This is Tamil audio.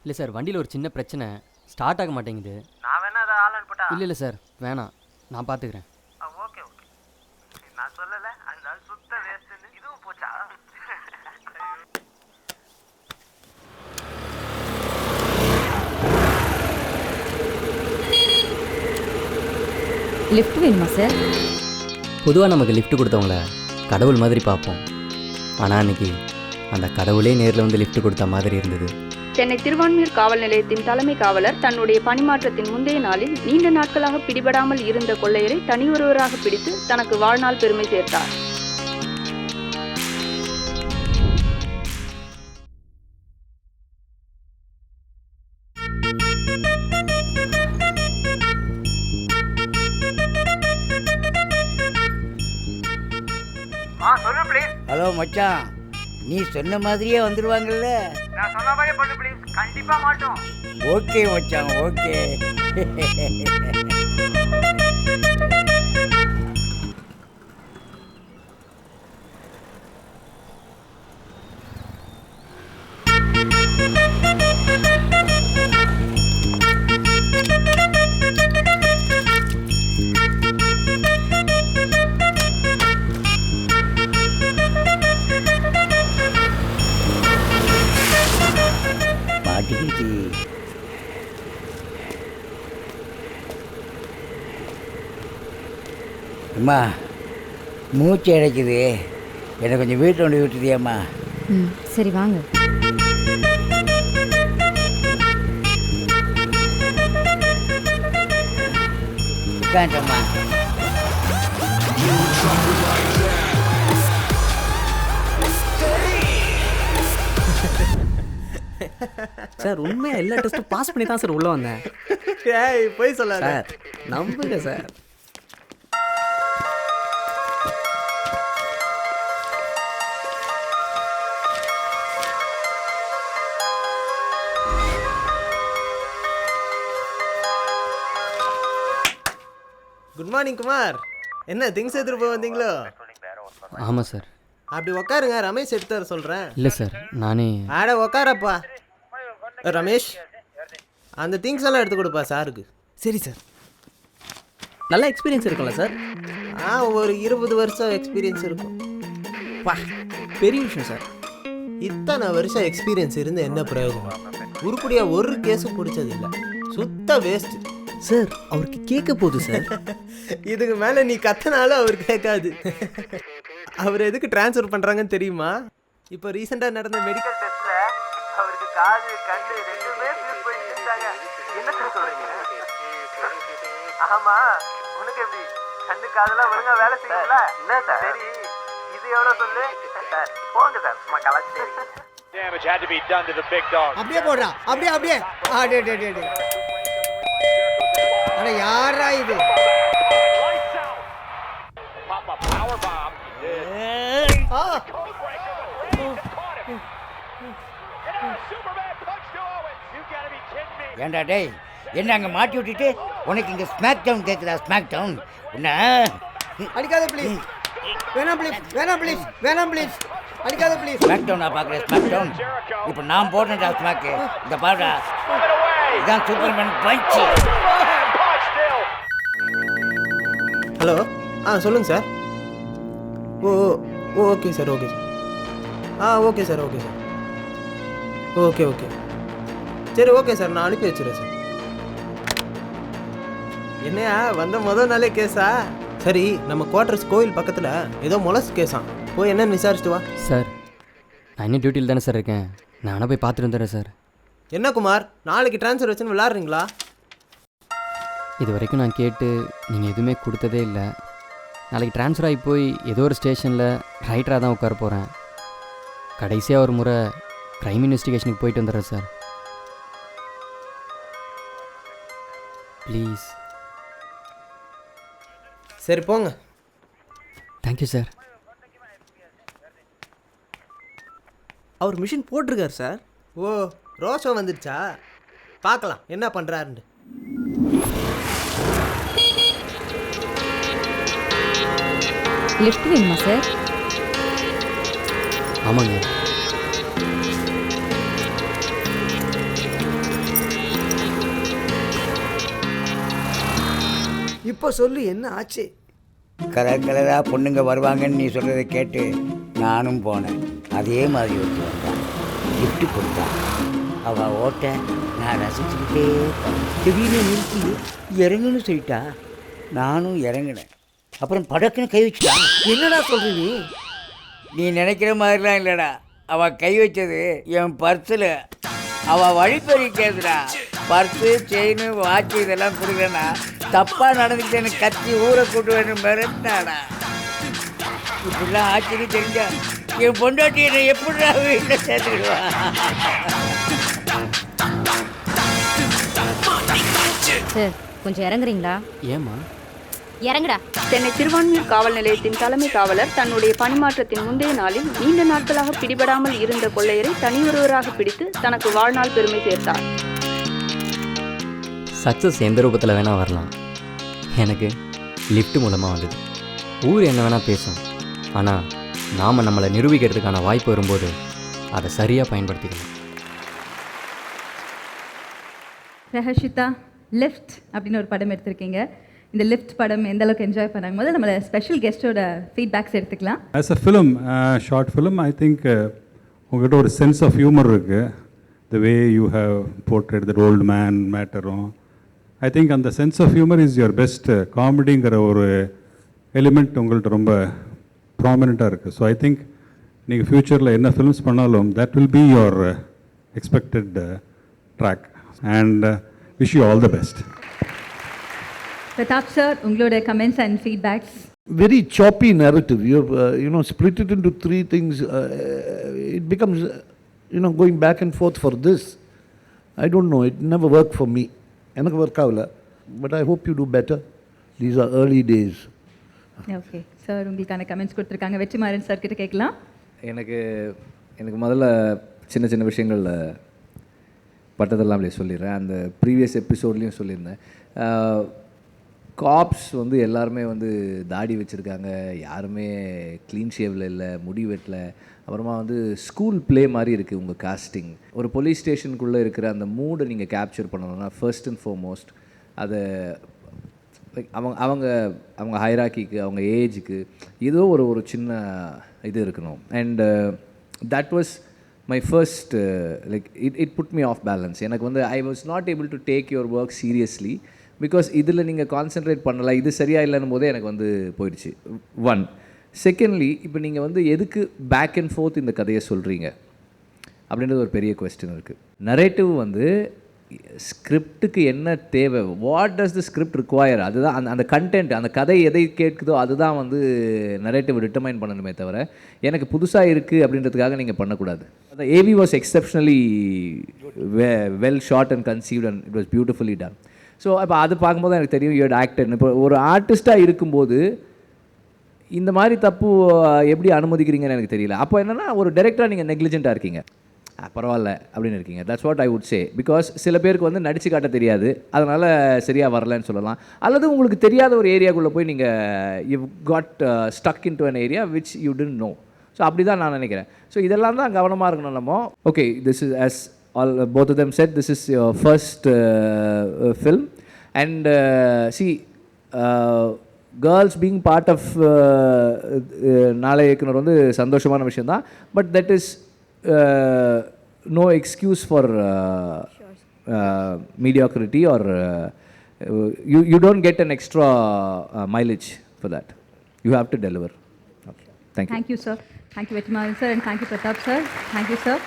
இல்லை சார், வண்டியில் ஒரு சின்ன பிரச்சனை, ஸ்டார்ட் ஆக மாட்டேங்குது. நான் வேணா அதை ஆள் அனுப்பிட்டா? இல்லை சார், வேணாம், நான் பார்த்துக்கிறேன். ஓகே ஓகே, நான் சொல்லலை அந்த ஆள் சுத்த வேஸ்ட்டுன்னு. இதுவும் போச்சா? லிஃப்ட் வேணுமா சார்? பொதுவாக நமக்கு லிஃப்ட் கொடுத்தவங்கள கடவுள் மாதிரி பார்ப்போம். ஆனால் அன்றைக்கி அந்த கடவுளே நேரில் வந்து லிஃப்ட் கொடுத்த மாதிரி இருந்தது. சென்னை திருவான்மியூர் காவல் நிலையத்தின் தலைமை காவலர் தன்னுடைய பணிமாற்றத்தின் முந்தைய நாளில் நீண்ட நாட்களாக பிடிபடாமல் இருந்த கொள்ளையரை தனியொருவராக பிடித்து தனக்கு வாழ்நாள் பெருமை சேர்த்தார். சொல்லு ப்ளீஸ். ஹலோ மச்சான், நீ சொன்ன மாதிரியே வந்துடுவாங்கல்ல? நான் சொன்ன மாதிரியே பண்ணு ப்ளீஸ், கண்டிப்பாக மாட்டோம். ஓகே மச்சான், ஓகே. மாட்டிக்கிச்சு. அம்மா, மூச்சு அடைக்குது, என்னை கொஞ்சம் வீட்டில் கொண்டு விட்டுதியாம்மா? சரி வாங்க. உட்காந்துட்டம்மா. சார் உண்மையாக எல்லா டெஸ்ட்டும் பாஸ் பண்ணி தான் சார் உள்ளே வந்தேன். ஏய் போய் சொல்லாத சார் நம்புங்க சார். Good morning Kumar. என்ன திங்ஸ் எடுத்துட்டு போய் வந்தீங்களோ? ஆமாம் சார். அப்படி உக்காருங்க, ரமேஷ் எடுத்து வர சொல்கிறேன். இல்லை சார், நானே. ஆட உக்காரப்பா. ரமேஷ், அந்த திங்ஸ் எல்லாம் எடுத்து கொடுப்பா சாருக்கு. சரி சார். நல்ல எக்ஸ்பீரியன்ஸ் இருக்கும்ல சார்? ஒரு 20 வருஷம் எக்ஸ்பீரியன்ஸ் இருக்கும். வா, பெரிய விஷயம் சார். இத்தனை வருஷம் எக்ஸ்பீரியன்ஸ் இருந்து என்ன பிரயோஜனம்? உருப்படியாக ஒரு கேஸும் பிடிச்சதில்லை, சுத்த வேஸ்ட். சார் அவருக்கு கேட்க போகுது சார். இதுக்கு மேலே நீ கத்தினாலும் அவர் கேட்காது. அவர் எதுக்கு ட்ரான்ஸ்ஃபர் பண்ணுறாங்கன்னு தெரியுமா? இப்போ ரீசெண்டாக நடந்த மெடிக்கல் டெஸ்ட்டில் அவருக்கு காது கண்டு ரெண்டுமே ஃபியூஸ் பண்ணி செஞ்சாங்க. என்ன சார் சொல்கிறீங்க? ஆமாம், உனக்கு எப்படி கண்டு காதெல்லாம் ஒழுங்காக வேலை செய்யல? என்ன சார்? சரி, இது எவ்வளோ சொல்லு சார்? போங்க சார், சும்மா கலாச்சி. அப்படியே போடுறா, அப்படியே அப்படியே. டே டே டே டே, அட யாரா இது? ஏண்டா டேய், என்ன அங்கே மாட்டி விட்டுட்டு உனக்கு இங்கே ஸ்மாக் டவுன் கேட்குதா? ஸ்மாக் டவுன் உன்ன அடிக்காத ப்ளீஸ், வேணாம் ப்ளீஸ், வேணாம் ப்ளீஸ், வேணாம் ப்ளீஸ், அடிக்காத ப்ளீஸ். ஸ்மாக் டவுனா பார்க்குறேன்? ஸ்மாக் டவுன் இப்போ நான் போடுறேன்டா ஸ்மாக்கு. இந்த பாருடா, இதுதான் சூப்பர்மேன் பஞ்ச். ஹலோ, சொல்லுங்கள் sir. Oh okay sir, okay sir. Okay sir, okay sir, okay okay. சரி ஓகே சார், நான் அனுப்பி வச்சுருவேன் சார். என்னையா வந்த முதல் நாளே கேஸா? சரி, நம்ம குவார்டர்ஸ் கோயில் பக்கத்தில் ஏதோ மொலஸ் கேஸா, போய் என்னன்னு விசாரிச்சுட்டு வா. சார், நான் இன்னும் டியூட்டியில் தானே சார் இருக்கேன், நானே போய் பார்த்துட்டு வந்துடுறேன் சார். என்ன குமார், நாளைக்கு ட்ரான்ஸ்ஃபர் வச்சுன்னு விளாட்றீங்களா? இது வரைக்கும் நான் கேட்டு நீங்கள் எதுவுமே கொடுத்ததே இல்லை. நாளைக்கு ட்ரான்ஸ்ஃபர் ஆகி போய் ஏதோ ஒரு ஸ்டேஷனில் ரைட்டராக தான் உட்கார போகிறேன். கடைசியாக ஒரு முறை க்ரைம் இன்வெஸ்டிகேஷனுக்கு போயிட்டு வந்துடுறேன் சார். ப்ளீஸ். சரி போங்க. Thank you sir. அவர் மிஷின் போட்டிருக்கார் சார். ஓ, ரோஷம் வந்துடுச்சா? பார்க்கலாம் என்ன பண்ணுறாருன்னு. லிஃப்ட் வேணுமா சார்? ஆமாங்க. இப்போ சொல்லு என்ன ஆச்சு? கலர் கலராக பொண்ணுங்க வருவாங்கன்னு நீ சொல்கிறத கேட்டு நானும் போனேன். அதே மாதிரி ஒருத்தி வந்தான், கிஃப்ட்டு கொடுத்தான். அவள் ஓட்ட நான் ரசிச்சுக்கிட்டே திடீர்னு நிறுத்தி இறங்குன்னு சொல்லிட்டா. நானும் இறங்கினேன். அப்புறம் படக்குன்னு கை வச்சுட்டான். என்னடா சொல்ற நீ? நீ நினைக்கிற மாதிரிலாம் இல்லைடா. அவள் கை வச்சது என் பர்ஸில். அவள் வழிப்பறி கேட்குறா. பர்ஸு, செயின், வாட்சி இதெல்லாம் கொடுக்குறேன்னா தப்பாக நடந்துக்கிட்டேன்னு கத்தி ஊரை கூட்டு வேணும் மிரட்டினாடா. இப்படிலாம் ஆச்சரிய தெரிஞ்சா என் பொண்டாட்டி என்னை எப்படிடா வீட்டில் சேர்த்துக்கிடுவா? சார் கொஞ்சம் இறங்குறீங்களா? ஏம்மா? இறங்குடா. சென்னை திருவான்மியூர் காவல் நிலையத்தின் தலைமை காவலர் தன்னுடைய பணிமாற்றத்தின் முந்தைய நாளில் நீண்ட நாட்களாக பிடிபடாமல் இருந்த கொள்ளையரை தனியொருவராக பிடித்து தனக்கு வாழ்நாள் பெருமை சேர்த்தார். சக்ஸஸ் எந்த ரூபத்தில் வேணால் வரலாம். எனக்கு லிஃப்ட் மூலமாக வந்தது. ஊர் என்ன வேணால் பேசும், ஆனால் நாம் நம்மளை நிரூபிக்கிறதுக்கான வாய்ப்பு வரும்போது அதை சரியாக பயன்படுத்திக்கணும். ரஹஷிதா லிஃப்ட் அப்படின்னு ஒரு படம் எடுத்திருக்கீங்க. இந்த லிஃப்ட் படம் எந்த அளவுக்கு என்ஜாய் பண்ணாங்க? முதல்ல நம்மளோட ஸ்பெஷல் கெஸ்ட்டோட ஃபீட்பேக்ஸ் எடுத்துக்கலாம். As a film, short film, I think உங்கள்கிட்ட ஒரு சென்ஸ் ஆஃப் ஹியூமர் இருக்குது. The way you have portrayed that old man மேட்டரும், ஐ திங்க் அந்த sense of humour is your best. காமெடிங்கிற ஒரு எலிமெண்ட் உங்கள்கிட்ட ரொம்ப ப்ராமினெண்ட்டாக இருக்குது. ஸோ ஐ திங்க் நீங்கள் ஃப்யூச்சரில் என்ன ஃபிலிம்ஸ் பண்ணாலும் that will be your expected track. And wish you all the best. Pratap sir, உங்களோட comments and feedbacks. Very choppy narrative. You've split it into three things. It becomes going back and forth for this. I don't know. It never worked for me. எனக்கு ஒர்க் ஆகல. But I hope you do better. These are early days. Okay sir, உங்களுக்கான கமெண்ட்ஸ் கொடுத்துருக்காங்க. வெற்றிமாறன் சார் கிட்ட கேட்கலாம். எனக்கு முதல்ல சின்ன சின்ன விஷயங்கள் பட்டதெல்லாம் சொல்லிடுறேன். அந்த ப்ரீவியஸ் எபிசோட்லேயும் சொல்லியிருந்தேன். காப்ஸ் வந்து எல்லாருமே வந்து தாடி வச்சுருக்காங்க, யாருமே க்ளீன் ஷேவில் இல்லை, முடி வெட்டல. அப்புறமா வந்து ஸ்கூல் ப்ளே மாதிரி இருக்குது உங்கள் காஸ்டிங். ஒரு போலீஸ் ஸ்டேஷனுக்குள்ளே இருக்கிற அந்த மூடை நீங்கள் கேப்சர் பண்ணணும்னா ஃபர்ஸ்ட் அண்ட் ஃபார்மோஸ்ட் அதை லைக் அவங்க ஹைராக்கிக்கு, அவங்க ஏஜுக்கு ஏதோ ஒரு சின்ன இது இருக்கணும். And that was my first like it put me off balance. எனக்கு வந்து I was not able to take your work seriously because இதில் நீங்கள் கான்சென்ட்ரேட் பண்ணலை, இது சரியாக இல்லைன்னும் போதே எனக்கு வந்து போயிடுச்சு. ஒன். செகண்ட்லி, இப்போ நீங்கள் வந்து எதுக்கு பேக் அண்ட் ஃபோர்த் இந்த கதையை சொல்கிறீங்க அப்படின்றது ஒரு பெரிய கொஸ்டின் இருக்குது. நரேட்டிவ் வந்து ஸ்கிரிப்டுக்கு என்ன தேவை, what does the script require, அதுதான் அந்த கண்டென்ட், அந்த கதை எதை கேட்குதோ அதுதான் வந்து நரேட்டிவ் டிட்டர்மைன் பண்ணணுமே தவிர எனக்கு புதுசாக இருக்குது அப்படின்றதுக்காக நீங்கள் பண்ணக்கூடாது. அந்த AV was exceptionally well shot and conceived and it was beautifully done. So அப்போ அது பார்க்கும்போது எனக்கு தெரியும் யூ ஆக்டர். இப்போ ஒரு ஆர்டிஸ்ட்டாக இருக்கும்போது இந்த மாதிரி தப்பு எப்படி அனுமதிக்கிறீங்கன்னு எனக்கு தெரியல. அப்போ என்னென்னா ஒரு டைரக்டராக நீங்கள் நெக்லிஜென்ட்டாக இருக்கீங்க, பரவாயில்ல அப்படின்னு இருக்கீங்க. That's what I would say. Because சில பேருக்கு வந்து நடிச்சு காட்ட தெரியாது, அதனால் சரியாக வரலன்னு சொல்லலாம். அல்லது உங்களுக்கு தெரியாத ஒரு ஏரியாக்குள்ளே போய் நீங்கள் you got stuck in to an area which you tend know. So அப்படி தான் நான் நினைக்கிறேன். ஸோ இதெல்லாம் தான் கவனமாக இருக்கணும் நம்ம. Okay, this is as both of them said, this is your first film, and see girls being part of நாளை இயக்குனர் வந்து சந்தோஷமான விஷயம் தான். But that is no excuse for mediocrity or you don't get an extra mileage for that. You have to deliver. Okay, thank you. Thank you sir. Thank you Vetrimaran sir, and thank you Pratap sir. Thank you sir.